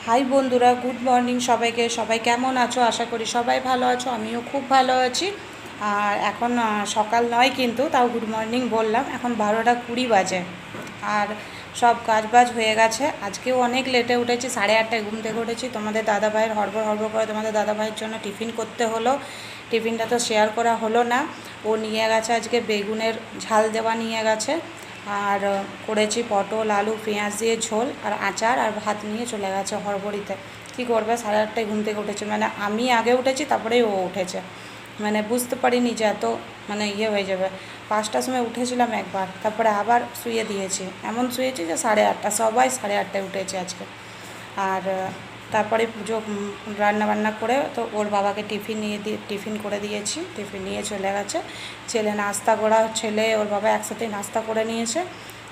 High বন্ধুরা, good morning সবাইকে। সবাই কেমন আছো? আশা করি সবাই ভালো আছো। আমিও খুব ভালো আছি। আর এখন সকাল নয়, কিন্তু তাও গুড মর্নিং বললাম। এখন 12টা 20 বাজে আর সব কাজবাজ হয়ে গেছে। আজকেও অনেক লেটে উঠেছি, 8:30টায় ঘুম থেকে উঠেছি। তোমাদের দাদাভাইয়ের হড়বড় হড়বড় করে তোমাদের দাদাভাইয়ের জন্য টিফিন করতে হলো। টিফিনটা তো শেয়ার করা হলো না। ও নিয়ে গেছে আজকে বেগুনের ঝাল দেওয়া নিয়ে গেছে। আর করেছি পটল আলু পেঁয়াজ দিয়ে ঝোল আর আচার, আর ভাত নিয়ে চলে গেছে হড়বড়িতে। কী করবে, 8:30টায় ঘুম থেকে উঠেছে। মানে আমি আগে উঠেছি, তারপরেই ও উঠেছে। মানে বুঝতে পারিনি যে এত হয়ে যাবে। 5টার সময় উঠেছিলাম একবার, তারপরে আবার শুয়ে দিয়েছি। এমন শুয়েছি যে 8:30, সবাই 8:30টায় উঠেছে আজকে। আর তারপরে পুজো রান্না বান্না করে তো ওর বাবাকে টিফিন করে দিয়েছি। টিফিন নিয়ে চলে গেছে। ছেলে নাস্তা করা, ছেলে ওর বাবা একসাথেই নাস্তা করে নিয়েছে।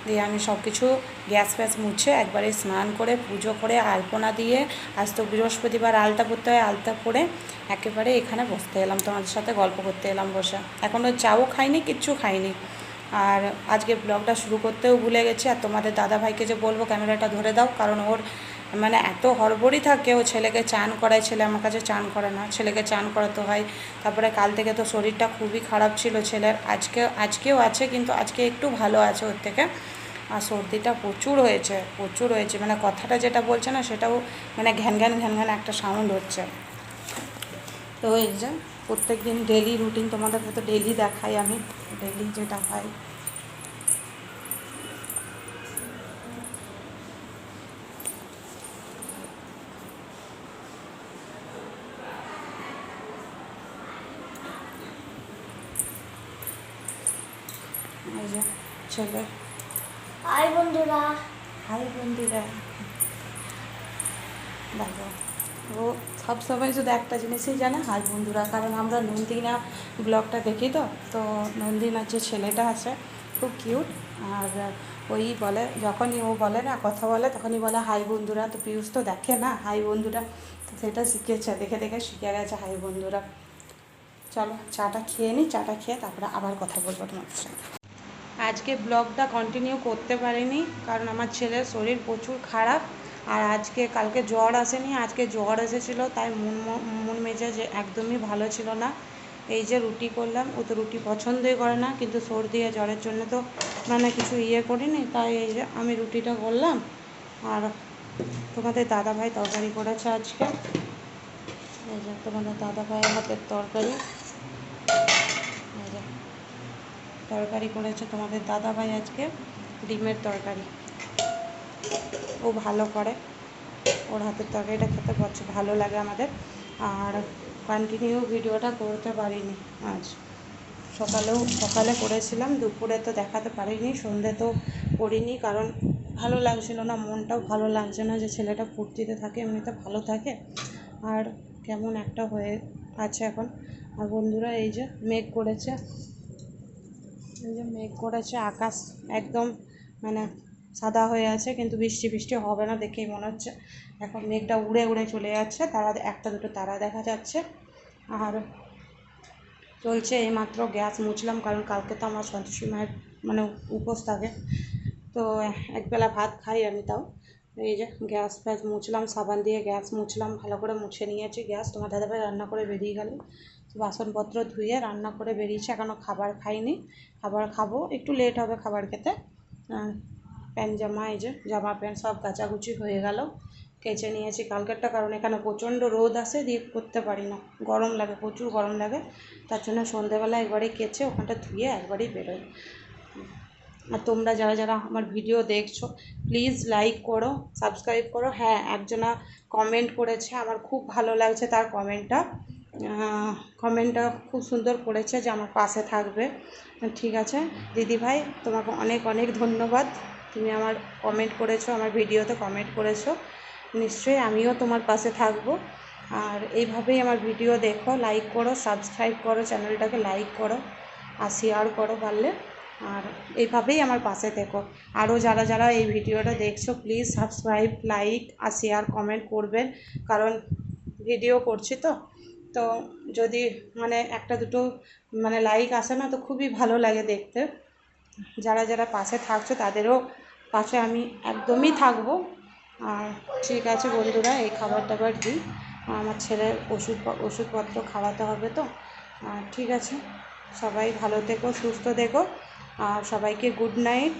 দিয়ে আমি সব কিছু গ্যাস ফ্যাস মুছে একবারে স্নান করে পুজো করে আলপনা দিয়ে, আজ তো বৃহস্পতিবার আলতা পরতে হয়, আলতা পরে একেবারে এখানে বসতে এলাম, তোমাদের সাথে গল্প করতে এলাম বসে। এখনও চাও খাইনি, কিচ্ছু খাইনি। আর আজকে ব্লগটা শুরু করতেও ভুলে গেছি। আর তোমাদের দাদাভাইকে যে বলবো ক্যামেরাটা ধরে দাও, কারণ ওর এত হড়বড়ি থাকে। ও ছেলেকে চান করায়, ছেলে আমার কাছে চান করে না, ছেলেকে চান করাতে হয়। তারপরে কাল থেকে তো শরীরটা খুবই খারাপ ছিল ছেলের। আজকেও আছে, কিন্তু আজকে একটু ভালো আছে ওর থেকে। আর সর্দিটা প্রচুর হয়েছে, প্রচুর হয়েছে। কথাটা যেটা বলছে না, সেটাও ঘ্যান ঘ্যান ঘ্যান ঘ্যান একটা সাউন্ড হচ্ছে। তো এই যে প্রত্যেক দিন ডেলি রুটিন তোমাদেরকে তো ডেলি দেখাই আমি, ডেলি যেটা হয়। এই যে ছেলে, হাই বন্ধুরা। হাই বন্ধুরা। দেখো, ও সব সময় শুধু একটা জিনিসই জানে, হাই বন্ধুরা। কারণ আমরা নন্দিনা ব্লগটা দেখি, তো নন্দিনার যে ছেলেটা আছে খুব কিউট। আর ওই বলে, যখনই ও বলে না, কথা বলে, তখনই বলে হাই বন্ধুরা। তো পিয়ুষ তো দেখে না হাই বন্ধুরা, তো সেটা শিখেছে, দেখে দেখে শিখে গেছে হাই বন্ধুরা। চলো চাটা খেয়ে নিই, চাটা খেয়ে তারপরে আবার কথা বলবো তোমাদের সাথে। আজকে ব্লগটা কন্টিনিউ করতে পারিনি, কারণ আমার ছেলের শরীর প্রচুর খারাপ। আর কালকে জ্বর আসেনি, আজকে জ্বর এসেছিলো, তাই মন মেজাজ একদমই ভালো ছিল না। এই যে রুটি করলাম, ও তো রুটি পছন্দই করে না, কিন্তু সর্দি আর জ্বরের জন্য তো কিছু করিনি, তাই এই যে আমি রুটিটা করলাম। আর তোমাদের দাদাভাই তরকারি করেছে আজকে। এই যে তোমাদের দাদাভাইয়ের হাতের তরকারি। এই যে তরকারি করেছে তোমাদের দাদাভাই আজকে, ডিমের তরকারি। ও ভালো করে, ওর হাতের তরকারিটা খেতে ভালো লাগে আমাদের। আর কন্টিনিউ ভিডিওটা করতে পারিনি আজ। সকালে করেছিলাম, দুপুরে তো দেখাতে পারিনি, সন্ধে তো করিনি, কারণ ভালো লাগছিল না, মনটাও ভালো লাগছে না যে ছেলেটা ফুর্তিতে থাকে, এমনিতে ভালো থাকে, আর কেমন একটা হয়ে আছে এখন। আর বন্ধুরা, এই যে মেঘ করেছে, আকাশ একদম মানে সাদা হয়ে আছে, কিন্তু বৃষ্টি হবে না দেখেই মনে হচ্ছে। এখন মেঘটা উড়ে উড়ে চলে যাচ্ছে, তারা একটা দুটো তারা দেখা যাচ্ছে। আর চলছে, এইমাত্র গ্যাস মুছলাম, কারণ কালকে তো আমার সন্তোষী মায়ের উপোস থাকে, তো একবেলা ভাত খাই আমি, তাও এই যে গ্যাস ফ্যাস মুছলাম, সাবান দিয়ে গ্যাস মুছলাম, ভালো করে মুছে নিয়েছি গ্যাস। তোমার দাদাভাই রান্না করে বেরিয়ে গেল, বাসনপত্র ধুয়ে রান্না করে বেরিয়েছে, এখনও খাবার খাইনি। খাবার খাবো, একটু লেট হবে খাবার খেতে। প্যান্ট জামা, এই যে জামা প্যান্ট সব কাচাকুচি হয়ে গেল, কেচে নিয়েছি কালকেরটা, কারণ এখানে প্রচণ্ড রোদ আসে, দিয়ে করতে পারি না, গরম লাগে, প্রচুর গরম লাগে। তার জন্য সন্ধেবেলা একবারই কেচে ওখানটা ধুয়ে একবারই বেরোই। আর তোমরা যারা যারা আমার ভিডিও দেখছো, প্লিজ লাইক করো, সাবস্ক্রাইব করো। হ্যাঁ, একজনা কমেন্ট করেছে, আমার খুব ভালো লাগছে তার কমেন্টটা খুব সুন্দর করেছে, যে আমার পাশে থাকবে। ঠিক আছে দিদিভাই, তোমাকে অনেক অনেক ধন্যবাদ। তুমি আমার কমেন্ট করেছো, আমার ভিডিওতে কমেন্ট করেছো, নিশ্চয়ই আমিও তোমার পাশে থাকবো। আর এইভাবেই আমার ভিডিও দেখো, লাইক করো, সাবস্ক্রাইব করো, চ্যানেলটাকে লাইক করো আর শেয়ার করো পারলে। আর এইভাবেই আমার পাশে থেকো। আরও যারা যারা এই ভিডিওটা দেখছো, প্লিজ সাবস্ক্রাইব, লাইক আর শেয়ার কমেন্ট করবেন, কারণ ভিডিও করছি তো তো যদি একটা দুটো লাইক আসে না, তো খুবই ভালো লাগে দেখতে। যারা যারা পাশে থাকছো, তাদেরও পাশে আমি একদমই থাকবো। আর ঠিক আছে বন্ধুরা, এই খাবার দাবার দিই, আমার ছেলের ওষুধপত্র খাওয়াতে হবে তো। ঠিক আছে, সবাই ভালো থেকো, সুস্থ থেকো, আর সবাইকে গুড নাইট।